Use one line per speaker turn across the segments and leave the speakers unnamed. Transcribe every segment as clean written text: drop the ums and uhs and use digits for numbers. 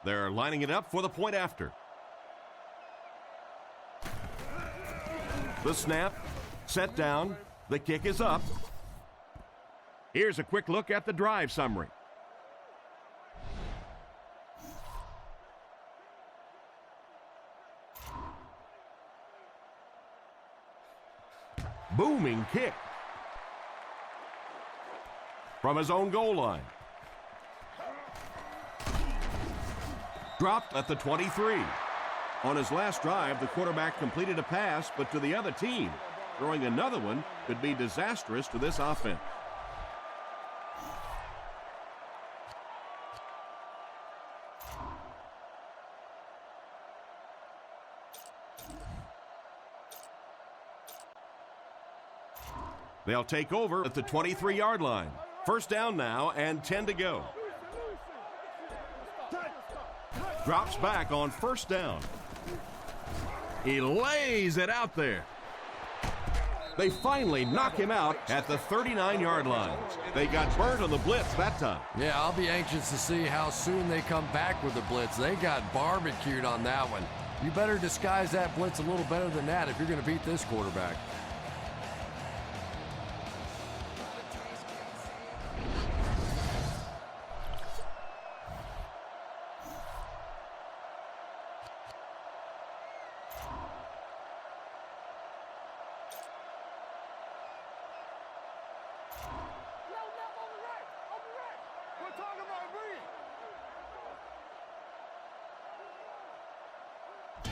They're lining it up for the point after. The snap, set down, the kick is up. Here's a quick look at the drive summary. Booming kick from his own goal line. Dropped at the 23. On his last drive, the quarterback completed a pass, but to the other team. Throwing another one could be disastrous to this offense. They'll take over at the 23-yard line. First down now and 10 to go. Drops back on first down. He lays it out there. They finally knock him out at the 39-yard line. They got burnt on the blitz that time.
Yeah, I'll be anxious to see how soon they come back with the blitz. They got barbecued on that one. You better disguise that blitz a little better than that if you're going to beat this quarterback.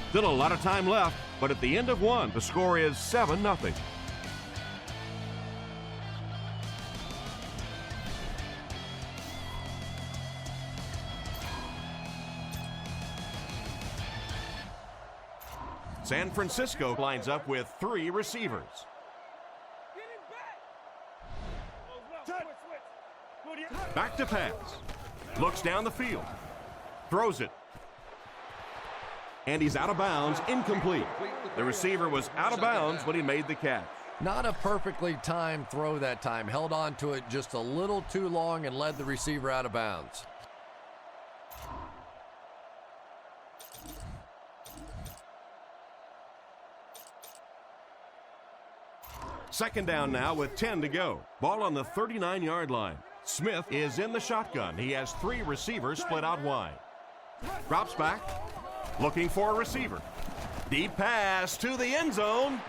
Still a lot of time left, but at the end of one, the score is 7-0. San Francisco lines up with 3 receivers. Back to pass. Looks down the field. Throws it. And he's out of bounds, incomplete. The receiver was out of bounds when he made the catch.
Not a perfectly timed throw that time. Held on to it just a little too long and led the receiver out of bounds.
Second down now with 10 to go. Ball on the 39-yard line. Smith is in the shotgun. He has 3 receivers split out wide. Drops back. Looking for a receiver. Deep pass to the end zone.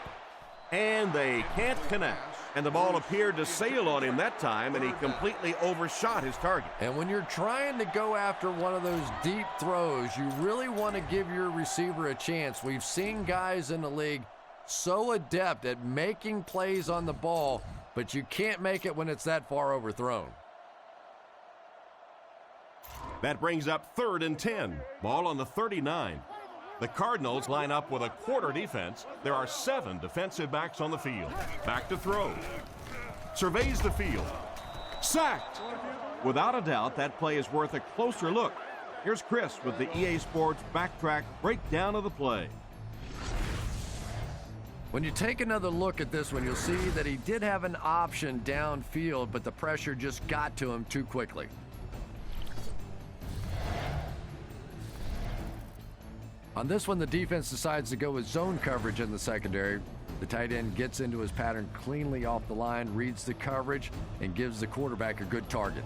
And they can't connect. And the ball appeared to sail on him that time, and he completely overshot his target.
And when you're trying to go after one of those deep throws, you really want to give your receiver a chance. We've seen guys in the league so adept at making plays on the ball, but you can't make it when it's that far overthrown.
That brings up 3rd and 10. Ball on the 39. The Cardinals line up with a quarter defense. There are 7 defensive backs on the field. Back to throw. Surveys the field. Sacked. Without a doubt, that play is worth a closer look. Here's Chris with the EA Sports Backtrack breakdown of the play.
When you take another look at this one, you'll see that he did have an option downfield, but the pressure just got to him too quickly. On this one, the defense decides to go with zone coverage in the secondary. The tight end gets into his pattern cleanly off the line, reads the coverage, and gives the quarterback a good target.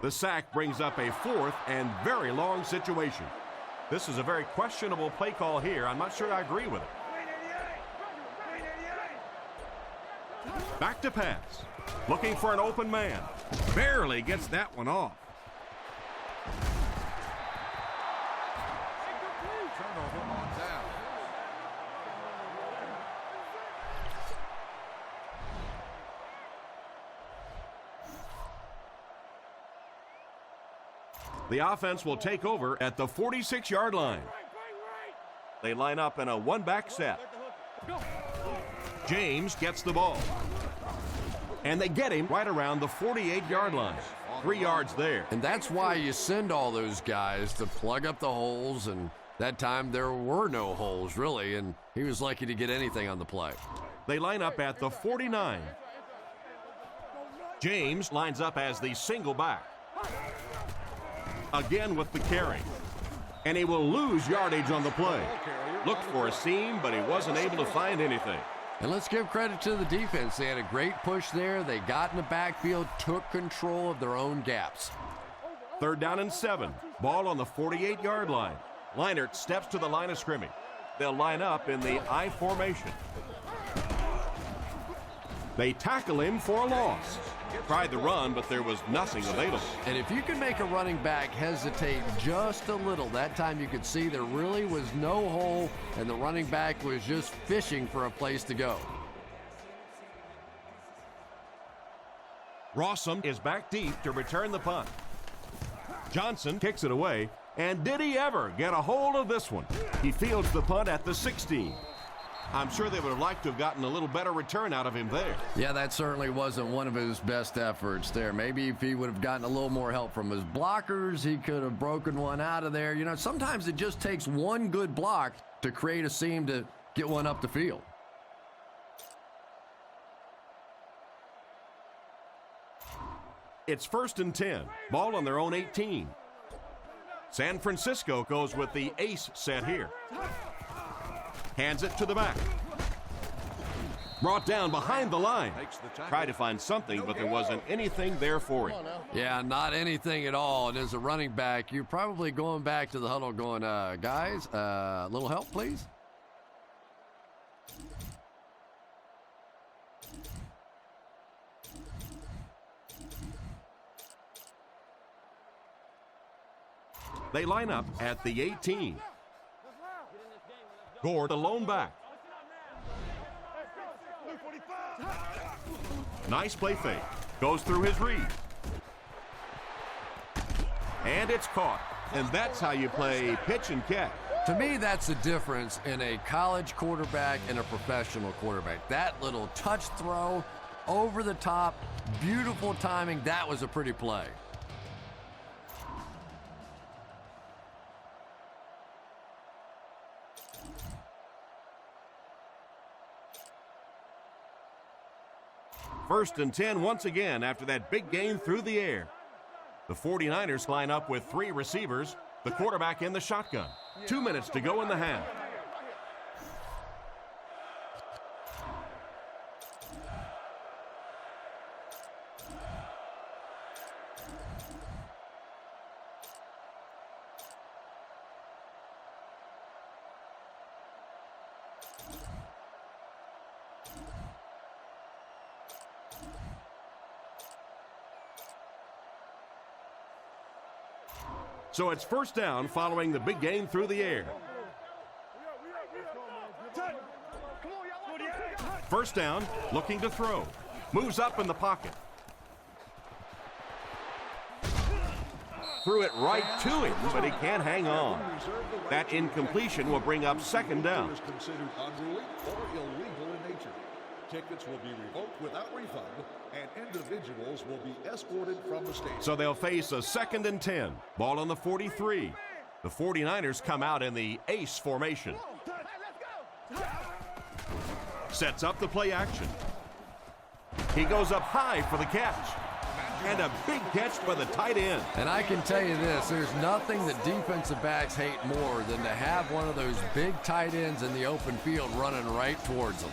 The sack brings up a 4th and very long situation. This is a very questionable play call here. I'm not sure I agree with it. Back to pass. Looking for an open man. Barely gets that one off. The offense will take over at the 46-yard line. They line up in a one-back set. James gets the ball. And they get him right around the 48-yard line. 3 yards there.
And that's why you send all those guys to plug up the holes, and that time there were no holes, really, and he was lucky to get anything on the play.
They line up at the 49. James lines up as the single back. Again with the carry. And he will lose yardage on the play. Looked for a seam, but he wasn't able to find anything.
And let's give credit to the defense. They had a great push there. They got in the backfield, took control of their own gaps.
3rd down and 7. Ball on the 48-yard line. Leinart steps to the line of scrimmage. They'll line up in the I formation. They tackle him for a loss. Tried the run, but there was nothing available.
And if you can make a running back hesitate just a little, that time you could see there really was no hole, and the running back was just fishing for a place to go.
Rossum is back deep to return the punt. Johnson kicks it away, and did he ever get a hold of this one? He fields the punt at the 16. I'm sure they would have liked to have gotten a little better return out of him there.
Yeah, that certainly wasn't one of his best efforts there. Maybe if he would have gotten a little more help from his blockers, he could have broken one out of there. You know, sometimes it just takes one good block to create a seam to get one up the field.
It's 1st and 10. Ball on their own 18. San Francisco goes with the ace set here. Hands it to the back. Brought down behind the line. Tried to find something, but there wasn't anything there for him.
Yeah, not anything at all. And as a running back, you're probably going back to the huddle going, guys, a little help, please.
They line up at the 18. Gore, the lone back. Nice play fake. Goes through his read. And it's caught. And that's how you play pitch and catch.
To me, that's the difference in a college quarterback and a professional quarterback. That little touch throw, over the top, beautiful timing. That was a pretty play.
First and 10 once again after that big gain through the air. The 49ers line up with 3 receivers, the quarterback in the shotgun. 2 minutes to go in the half. So it's first down following the big gain through the air. First down, looking to throw. Moves up in the pocket. Threw it right to him, but he can't hang on. That incompletion will bring up second down.
Tickets will be revoked without refund, and individuals will be escorted from the stadium.
So they'll face a 2nd and 10. Ball on the 43. The 49ers come out in the ace formation. Sets up the play action. He goes up high for the catch. And a big catch by the tight end.
And I can tell you this, there's nothing that defensive backs hate more than to have one of those big tight ends in the open field running right towards them.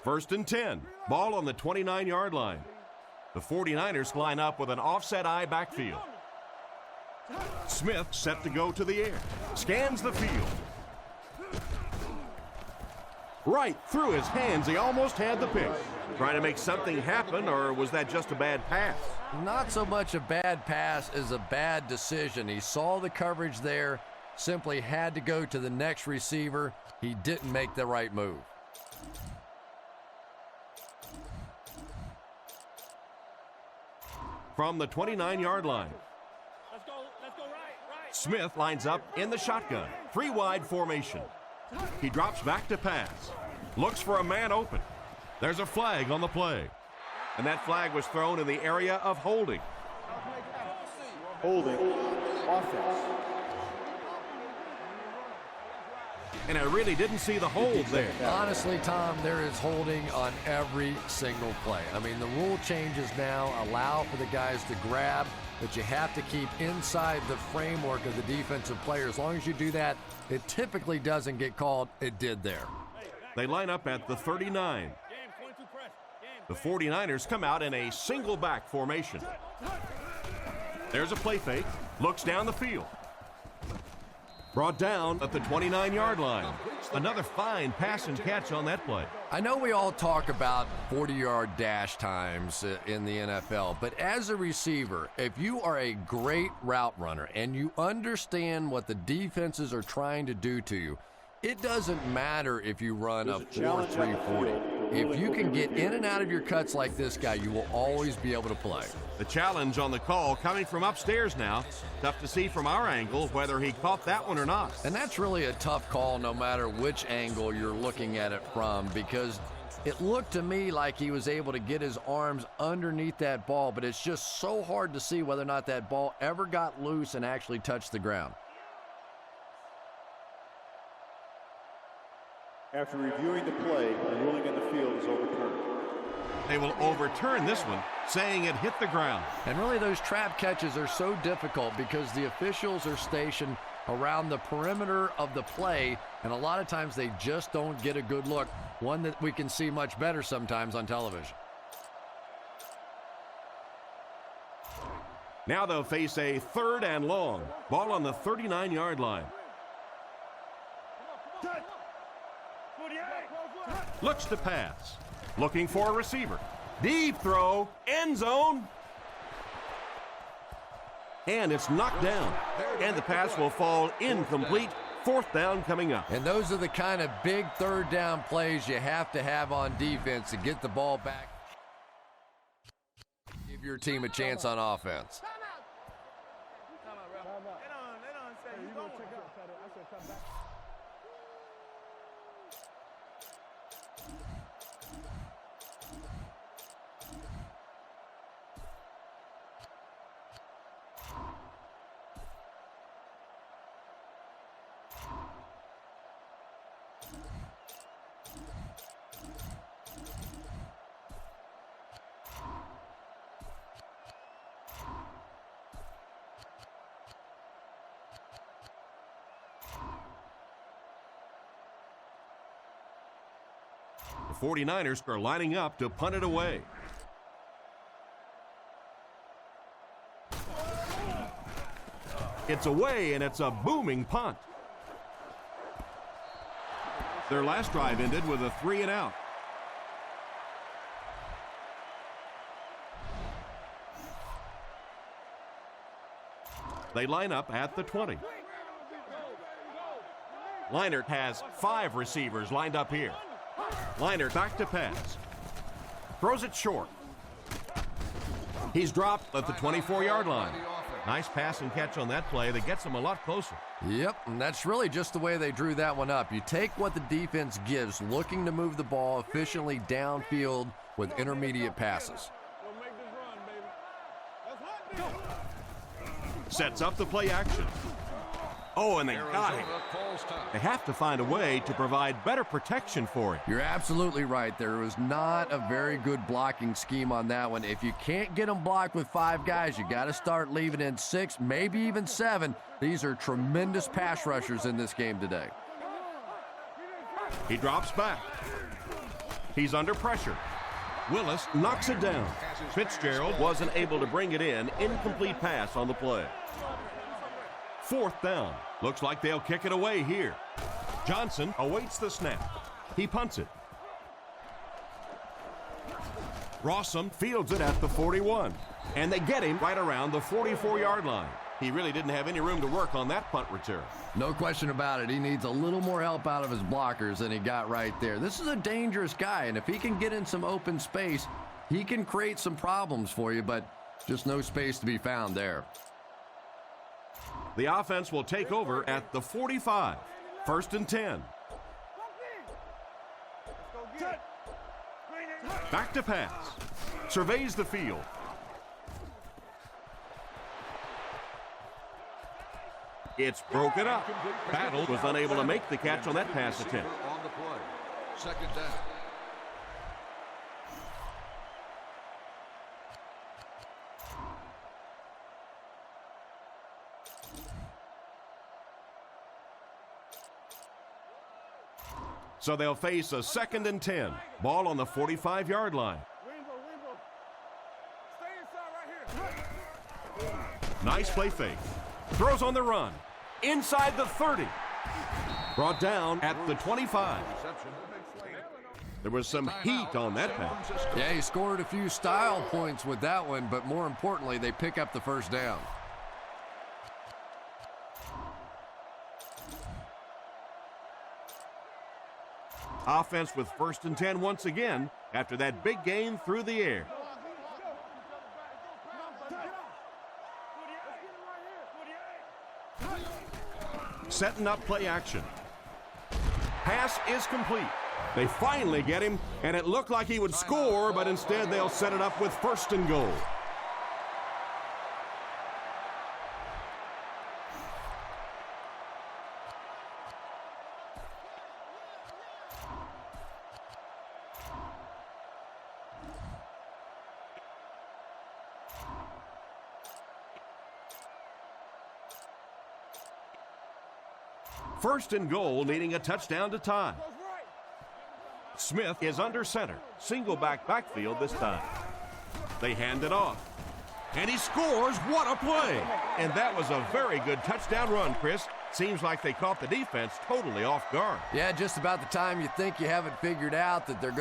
First and 10. Ball on the 29-yard line. The 49ers line up with an offset eye backfield. Smith set to go to the air. Scans the field. Right through his hands. He almost had the pick. Trying to make something happen, or was that just a bad pass?
Not so much a bad pass as a bad decision. He saw the coverage there, simply had to go to the next receiver. He didn't make the right move.
From the 29-yard line,
Let's go right.
Smith lines up in the shotgun. 3-wide formation. He drops back to pass. Looks for a man open. There's a flag on the play. And that flag was thrown in the area of holding.
Holding. Offense.
And I really didn't see the hold there.
Honestly, Tom, there is holding on every single play. I mean, the rule changes now allow for the guys to grab, but you have to keep inside the framework of the defensive player. As long as you do that, it typically doesn't get called. It did there.
They line up at the 39. The 49ers come out in a single back formation. There's a play fake. Looks down the field. Brought down at the 29-yard line. Another fine pass and catch on that play.
I know we all talk about 40-yard dash times in the NFL, but as a receiver, if you are a great route runner and you understand what the defenses are trying to do to you, it doesn't matter if you run a 4.340. If you can get in and out of your cuts like this guy, you will always be able to play.
The challenge on the call coming from upstairs now. Tough to see from our angle whether he caught that one or not.
And that's really a tough call no matter which angle you're looking at it from, because it looked to me like he was able to get his arms underneath that ball, but it's just so hard to see whether or not that ball ever got loose and actually touched the ground.
After reviewing the play, the ruling in the field is overturned.
They will overturn this one, saying it hit the ground.
And really those trap catches are so difficult because the officials are stationed around the perimeter of the play, and a lot of times they just don't get a good look, one that we can see much better sometimes on television.
Now they'll face a 3rd and long. Ball on the 39-yard line. Looks to pass. Looking for a receiver. Deep throw. End zone. And it's knocked down. And the pass will fall incomplete. 4th down coming up.
And those are the kind of big 3rd down plays you have to have on defense to get the ball back. Give your team a chance on offense.
The 49ers are lining up to punt it away. It's away, and it's a booming punt. Their last drive ended with a 3-and-out. They line up at the 20. Leinart has 5 receivers lined up here. Leinart back to pass. Throws it short. He's dropped at the 24-yard line. Nice pass and catch on that play that gets him a lot closer.
Yep, and that's really just the way they drew that one up. You take what the defense gives, looking to move the ball efficiently downfield with intermediate passes.
Sets up the play action. Oh, and they got him. They have to find a way to provide better protection for him.
You're absolutely right. There was not a very good blocking scheme on that one. If you can't get them blocked with 5 guys, you got to start leaving in 6, maybe even 7. These are tremendous pass rushers in this game today.
He drops back. He's under pressure. Willis knocks it down. Fitzgerald wasn't able to bring it in. Incomplete pass on the play. 4th down. Looks like they'll kick it away here. Johnson awaits the snap. He punts it. Rossum fields it at the 41, and they get him right around the 44-yard line. He really didn't have any room to work on that punt return.
No question about it. He needs a little more help out of his blockers than he got right there. This is a dangerous guy, and if he can get in some open space, he can create some problems for you, but just no space to be found there.
The offense will take over at the 45. 1st and 10. Back to pass. Surveys the field. It's broken up. Battle was unable to make the catch on that pass attempt.
On the play. 2nd down.
So they'll face a 2nd and 10. Ball on the 45-yard line. Nice play fake. Throws on the run. Inside the 30. Brought down at the 25. There was some heat on that pass.
Yeah, he scored a few style points with that one, but more importantly, they pick up the 1st down.
Offense with 1st and 10 once again after that big gain through the air. Setting up play action. Pass is complete. They finally get him, and it looked like he would score, but instead they'll set it up with 1st and goal. First and goal, needing a touchdown to tie. Smith is under center. Single backfield this time. They hand it off. And he scores. What a play. And that was a very good touchdown run, Chris. Seems like they caught the defense totally off guard.
Yeah, just about the time you think you have it figured out that they're going to